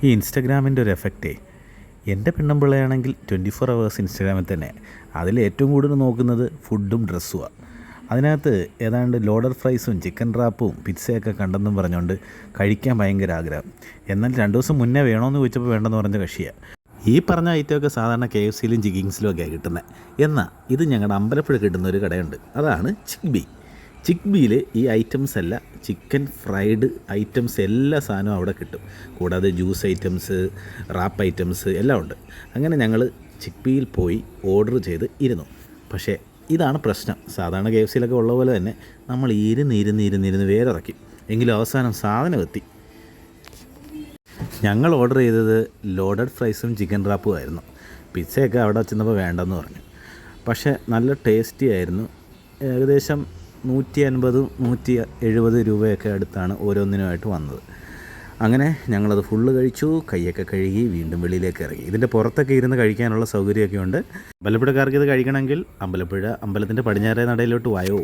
ഈ ഇൻസ്റ്റഗ്രാമിൻ്റെ ഒരു എഫക്റ്റേ, എൻ്റെ പെണ്ണുമ്പിള്ളയാണെങ്കിൽ 24 hours ഇൻസ്റ്റഗ്രാമിൽ തന്നെ. അതിൽ ഏറ്റവും കൂടുതൽ നോക്കുന്നത് ഫുഡും ഡ്രസ്സുമാണ്. അതിനകത്ത് ഏതാണ്ട് ലോഡർ ഫ്രൈസും ചിക്കൻ റാപ്പും പിസ്സയൊക്കെ കണ്ടെന്നും പറഞ്ഞുകൊണ്ട് കഴിക്കാൻ ഭയങ്കര ആഗ്രഹം. എന്നാൽ 2 ദിവസം മുന്നേ വേണമെന്ന് ചോദിച്ചപ്പോൾ വേണ്ടെന്ന് പറഞ്ഞ കക്ഷിയാണ്. ഈ പറഞ്ഞ ഐറ്റമൊക്കെ സാധാരണ KFCയിലും ജിഗിങ്സിലും ഒക്കെയാണ് കിട്ടുന്നത്. എന്നാൽ ഇത് ഞങ്ങളുടെ അമ്പലപ്പുഴ കിട്ടുന്ന ഒരു കടയുണ്ട്, അതാണ് ചിക്ബി. ചിക്ബിയിൽ ഈ ഐറ്റംസ് എല്ലാം ചിക്കൻ ഫ്രൈഡ് ഐറ്റംസ് എല്ലാ സാധനവും അവിടെ കിട്ടും. കൂടാതെ ജ്യൂസ് ഐറ്റംസ്, റാപ്പ് ഐറ്റംസ് എല്ലാം ഉണ്ട്. അങ്ങനെ ഞങ്ങൾ ചിക്ബിയിൽ പോയി ഓർഡർ ചെയ്ത് ഇരുന്നു. പക്ഷേ ഇതാണ് പ്രശ്നം. സാധാരണ KFCയിലൊക്കെ ഉള്ള പോലെ തന്നെ നമ്മൾ ഇരുന്ന് വേരിറക്കി. എങ്കിലും അവസാനം സാധനം എത്തി. ഞങ്ങൾ ഓർഡർ ചെയ്തത് ലോഡഡ് ഫ്രൈസും ചിക്കൻ റാപ്പും ആയിരുന്നു. പിസ്സയൊക്കെ അവിടെ ചെന്നപ്പോൾ വേണ്ടെന്ന് പറഞ്ഞു. പക്ഷേ നല്ല ടേസ്റ്റി ആയിരുന്നു. ഏകദേശം 150-170 രൂപയൊക്കെ അടുത്താണ് ഓരോന്നിനുമായിട്ട് വന്നത്. അങ്ങനെ ഞങ്ങളത് ഫുള്ള് കഴിച്ചു. കൈയൊക്കെ കഴുകി വീണ്ടും വെളിയിലേക്ക് ഇറങ്ങി. ഇതിൻ്റെ പുറത്തൊക്കെ ഇരുന്ന് കഴിക്കാനുള്ള സൗകര്യമൊക്കെ ഉണ്ട്. അമ്പലപ്പുഴക്കാർക്ക് ഇത് കഴിക്കണമെങ്കിൽ അമ്പലപ്പുഴ അമ്പലത്തിൻ്റെ പടിഞ്ഞാറേ നടയിലോട്ട് വായോ.